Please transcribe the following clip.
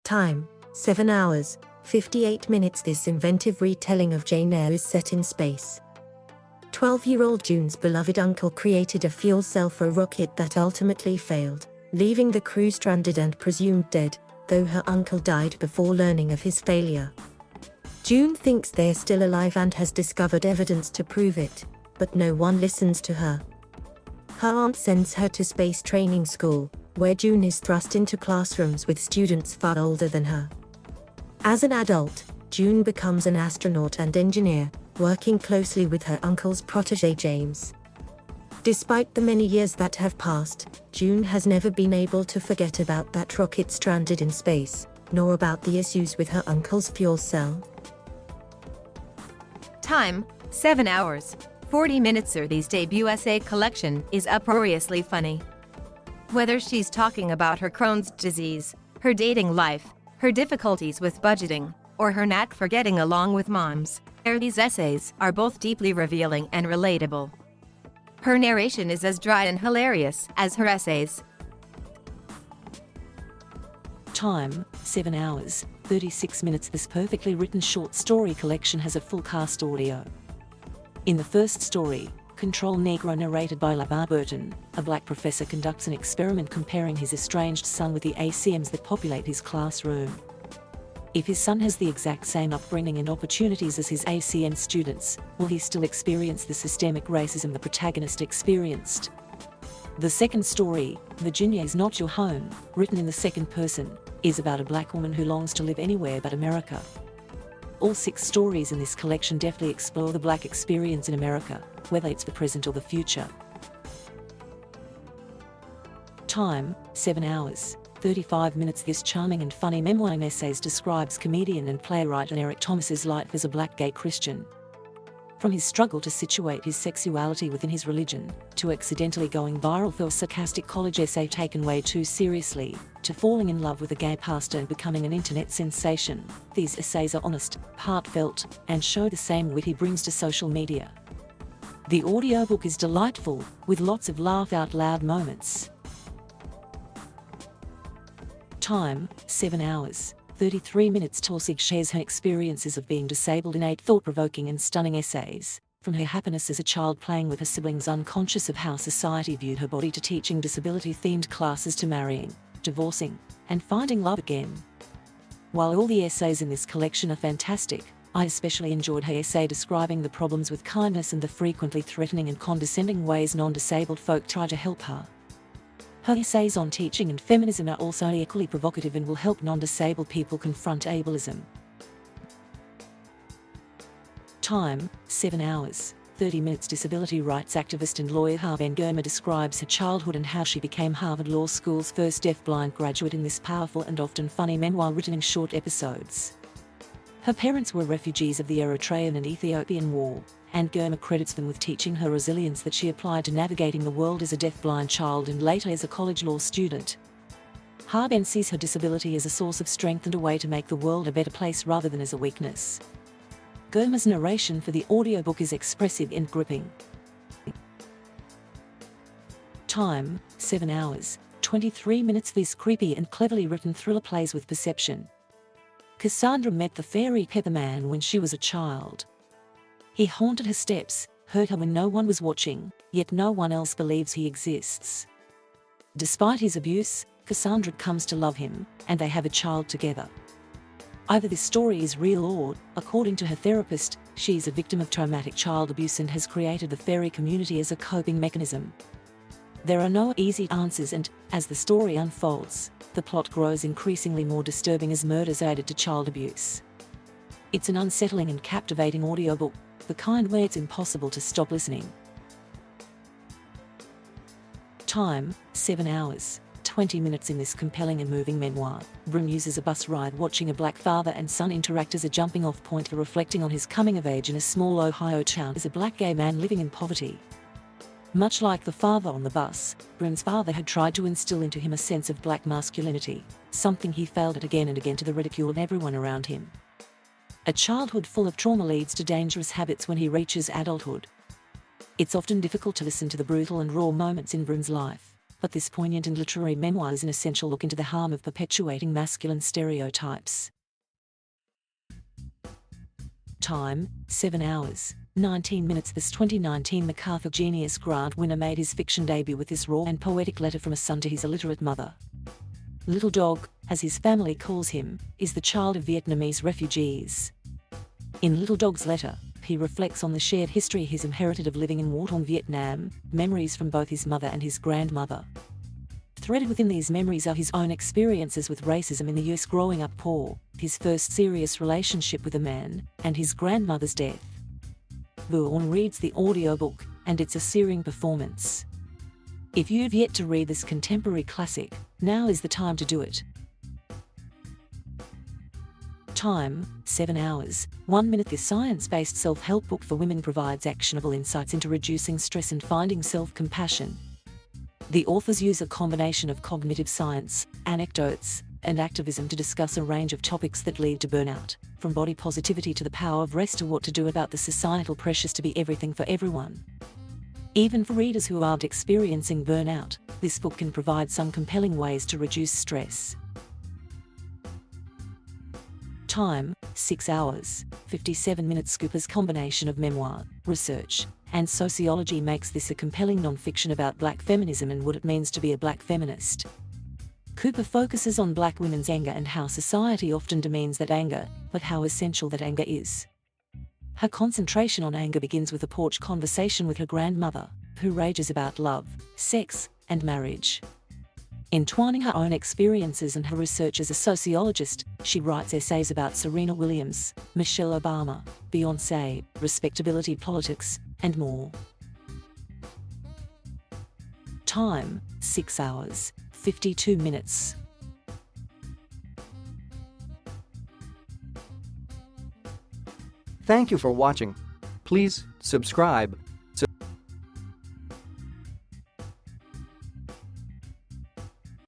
Time, 7 hours, 58 minutes. This inventive retelling of Jane Eyre is set in space. 12-year-old June's beloved uncle created a fuel cell for a rocket that ultimately failed, leaving the crew stranded and presumed dead, though her uncle died before learning of his failure. June thinks they're still alive and has discovered evidence to prove it, but no one listens to her. Her aunt sends her to space training school, where June is thrust into classrooms with students far older than her. As an adult, June becomes an astronaut and engineer, working closely with her uncle's protégé James. Despite the many years that have passed, June has never been able to forget about that rocket stranded in space, nor about the issues with her uncle's fuel cell. Time, 7 hours, 40 minutes. These debut essay collection is uproariously funny. Whether she's talking about her Crohn's disease, her dating life, her difficulties with budgeting, or her knack for getting along with moms, these essays are both deeply revealing and relatable. Her narration is as dry and hilarious as her essays. Time, 7 hours, 36 minutes. This perfectly written short story collection has a full cast audio. In the first story, Control Negro, narrated by LeVar Burton, a black professor conducts an experiment comparing his estranged son with the ACMs that populate his classroom. If his son has the exact same upbringing and opportunities as his ACM students, will he still experience the systemic racism the protagonist experienced? The second story, Virginia is Not Your Home, written in the second person, is about a black woman who longs to live anywhere but America. All 6 stories in this collection deftly explore the black experience in America, whether it's the present or the future. Time, 7 hours, 35 minutes. This charming and funny memoir in essays describes comedian and playwright Eric Thomas's life as a black gay Christian. From his struggle to situate his sexuality within his religion, to accidentally going viral for a sarcastic college essay taken way too seriously, to falling in love with a gay pastor and becoming an internet sensation, these essays are honest, heartfelt, and show the same wit he brings to social media. The audiobook is delightful, with lots of laugh-out-loud moments. Time, 7 hours, 33 minutes. Taussig shares her experiences of being disabled in 8 thought-provoking and stunning essays, from her happiness as a child playing with her siblings unconscious of how society viewed her body to teaching disability-themed classes to marrying, divorcing, and finding love again. While all the essays in this collection are fantastic, I especially enjoyed her essay describing the problems with kindness and the frequently threatening and condescending ways non-disabled folk try to help her. Her essays on teaching and feminism are also equally provocative and will help non-disabled people confront ableism. Time, 7 hours, 30 minutes. Disability rights activist and lawyer Haben Girma describes her childhood and how she became Harvard Law School's first deaf-blind graduate in this powerful and often funny memoir written in short episodes. Her parents were refugees of the Eritrean and Ethiopian War, and Girma credits them with teaching her resilience that she applied to navigating the world as a deaf-blind child and later as a college law student. Haben sees her disability as a source of strength and a way to make the world a better place rather than as a weakness. Girma's narration for the audiobook is expressive and gripping. Time, 7 hours, 23 minutes. This creepy and cleverly written thriller plays with perception. Cassandra met the fairy Pepperman when she was a child. He haunted her steps, hurt her when no one was watching, yet no one else believes he exists. Despite his abuse, Cassandra comes to love him, and they have a child together. Either this story is real or, according to her therapist, she is a victim of traumatic child abuse and has created the fairy community as a coping mechanism. There are no easy answers and, as the story unfolds, the plot grows increasingly more disturbing as murders are added to child abuse. It's an unsettling and captivating audiobook, the kind where it's impossible to stop listening. Time, 7 hours, 20 minutes. In this compelling and moving memoir, Brim uses a bus ride watching a black father and son interact as a jumping-off point for reflecting on his coming of age in a small Ohio town as a black gay man living in poverty. Much like the father on the bus, Brim's father had tried to instill into him a sense of black masculinity, something he failed at again and again to the ridicule of everyone around him. A childhood full of trauma leads to dangerous habits when he reaches adulthood. It's often difficult to listen to the brutal and raw moments in Brim's life, but this poignant and literary memoir is an essential look into the harm of perpetuating masculine stereotypes. Time, 7 hours, 19 minutes. This 2019 MacArthur Genius Grant winner made his fiction debut with this raw and poetic letter from a son to his illiterate mother. Little Dog, as his family calls him, is the child of Vietnamese refugees. In Little Dog's letter, he reflects on the shared history he's inherited of living in war-torn Vietnam, memories from both his mother and his grandmother. Threaded within these memories are his own experiences with racism in the US growing up poor, his first serious relationship with a man, and his grandmother's death. Vuong reads the audiobook, and it's a searing performance. If you've yet to read this contemporary classic, now is the time to do it. Time, 7 hours, 1 minute. This science-based self-help book for women provides actionable insights into reducing stress and finding self-compassion. The authors use a combination of cognitive science, anecdotes, and activism to discuss a range of topics that lead to burnout, from body positivity to the power of rest to what to do about the societal pressures to be everything for everyone. Even for readers who aren't experiencing burnout, this book can provide some compelling ways to reduce stress. Time, 6 hours, 57 minutes. Cooper's combination of memoir, research, and sociology makes this a compelling non-fiction about black feminism and what it means to be a black feminist. Cooper focuses on black women's anger and how society often demeans that anger, but how essential that anger is. Her concentration on anger begins with a porch conversation with her grandmother, who rages about love, sex, and marriage. Entwining her own experiences and her research as a sociologist, she writes essays about Serena Williams, Michelle Obama, Beyoncé, respectability politics, and more. Time, 6 hours, 52 minutes. Thank you for watching. Please subscribe